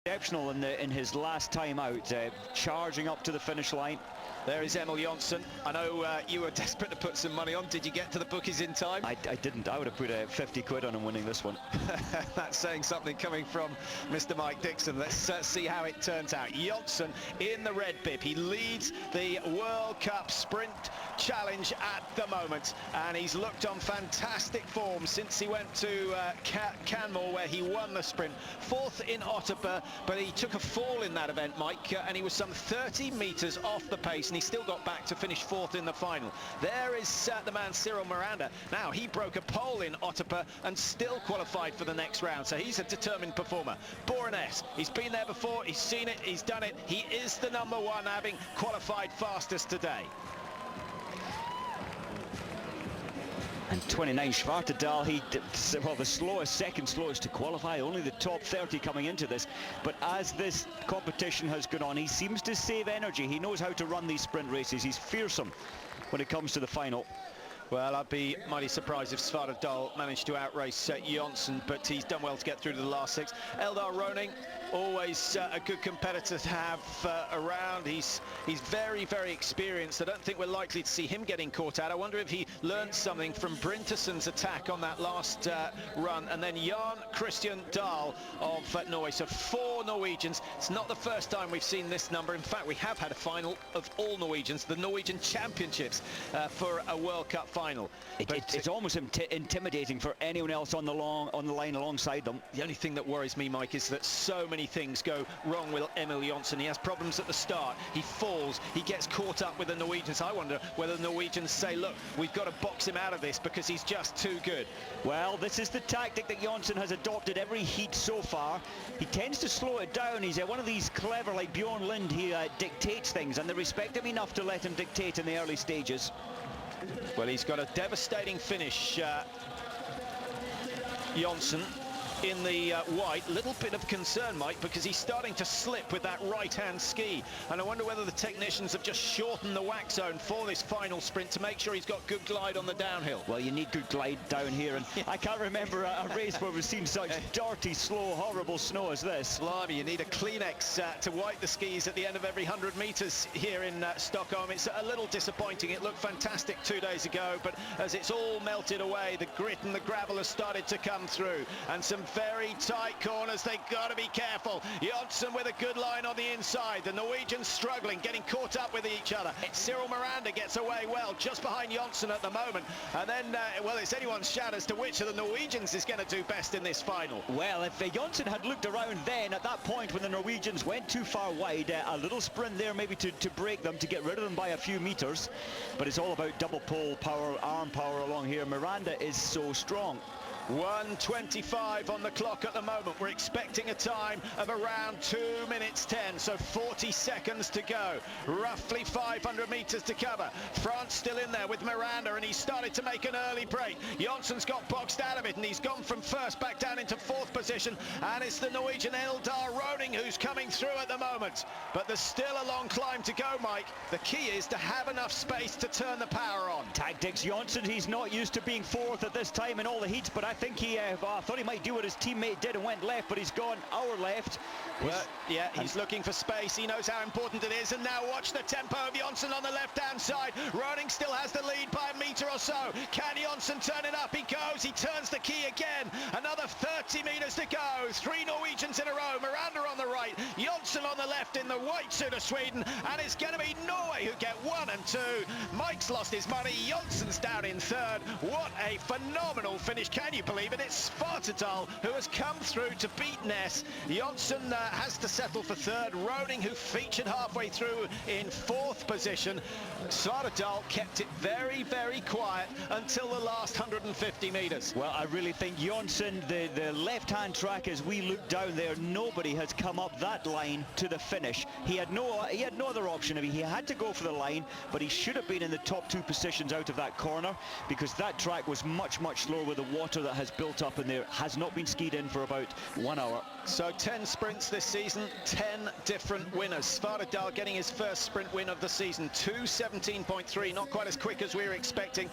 exceptional in his last time out, charging up to the finish line. There is Emil Jonsson. I know you were desperate to put some money on. Did you get to the bookies in time? I didn't. I would have put 50 quid on him winning this one. That's saying something coming from Mr. Mike Dixon. Let's see how it turns out. Jonsson in the red bib. He leads the World Cup Sprint Challenge at the moment, and he's looked on fantastic form since he went to Canmore, where he won the sprint. Fourth in Otterburn, but he took a fall in that event, Mike, and he was some 30 metres off the pace, and he still got back to finish fourth in the final. There is the man Cyril Miranda. Now, he broke a pole in Otterburn and still qualified for the next round, so he's a determined performer. Borenes, he's been there before, he's seen it, he's done it. He is the #1, having qualified fastest today. And 29 SVARTEDAL, the slowest, second slowest to qualify, only the top 30 coming into this. But as this competition has gone on, he seems to save energy. He knows how to run these sprint races. He's fearsome when it comes to the final. Well, I'd be mighty surprised if SVARTEDAL managed to outrace Jonsson, but he's done well to get through to the last 6. Eldar ROENNING, always a good competitor to have around. He's very, very experienced. I don't think we're likely to see him getting caught out. I wonder if he learned something from Bryntesson's attack on that last run. And then Kristian DAHL of Norway. So 4 Norwegians. It's not the first time we've seen this number. In fact, we have had a final of all Norwegians, the Norwegian Championships, for a World Cup final. It's almost intimidating for anyone else on the line alongside them. The only thing that worries me, Mike, is that so many things go wrong with Emil Jonsson. He has problems at the start, he falls, he gets caught up with the Norwegians. I wonder whether the Norwegians say, look, we've got to box him out of this because he's just too good. Well, this is the tactic that Jonsson has adopted every heat so far. He tends to slow it down. He's one of these clever, like Bjorn Lind, he dictates things, and they respect him enough to let him dictate in the early stages. Well, he's got a devastating finish, Jonsson, in the white. Little bit of concern, Mike, because he's starting to slip with that right-hand ski, and I wonder whether the technicians have just shortened the wax zone for this final sprint to make sure he's got good glide on the downhill. Well, you need good glide down here, and I can't remember a race where we've seen such dirty, slow, horrible snow as this. Blimey, you need a Kleenex to wipe the skis at the end of every 100 metres here in Stockholm. It's a little disappointing. It looked fantastic 2 days ago, but as it's all melted away, the grit and the gravel has started to come through, and some very tight corners. They've got to be careful. Jonsson with a good line on the inside. The Norwegians struggling, getting caught up with each other. Cyril Miranda gets away well, just behind Jonsson at the moment. And then, well, it's anyone's shout as to which of the Norwegians is going to do best in this final. Well, if Jonsson had looked around then, at that point when the Norwegians went too far wide, a little sprint there maybe to break them, to get rid of them by a few meters. But it's all about double pole power, arm power along here. Miranda is so strong. 1:25 on the clock at the moment. We're expecting a time of around 2 minutes 10, so 40 seconds to go. Roughly 500 meters to cover. France still in there with Miranda, and he's started to make an early break. Jonsson's got boxed out of it, and he's gone from first back down into 4th position, and it's the Norwegian Eldar ROENNING who's coming through at the moment. But there's still a long climb to go, Mike. The key is to have enough space to turn the power on. Tactics, Jonsson, he's not used to being 4th at this time in all the heats, but I think he thought he might do what his teammate did and went left, but he's gone our left. Well, yeah, he's looking for space. He knows how important it is, and now watch the tempo of Jonsson on the left-hand side. ROENNING still has the lead by a metre or so. Can Jonsson turn it up? He goes, he turns the key again. Another 30 metres to go. 3 Norwegians in a row. Miranda on the right, Jonsson on the left in the white suit of Sweden, and it's going to be Norway who get 1 and 2. Mike's lost his money. Jonsson's down in 3rd. What a phenomenal finish. Can you believe it? It's SVARTEDAL who has come through to beat NASS. Jonsson has to settle for 3rd. ROENNING, who featured halfway through, in 4th position. SVARTEDAL kept it very, very quiet until the last 150 metres. Well, I really think Jonsson, the left-hand track, as we look down there, nobody has come up that line to the finish. He had no other option. I mean, he had to go for the line, but he should have been in the top 2 positions out of that corner, because that track was much, much slower with the water that has built up in there. Has not been skied in for about 1 hour. So 10 sprints this season, 10 different winners. SVARTEDAL getting his first sprint win of the season. 2:17.3, not quite as quick as we were expecting.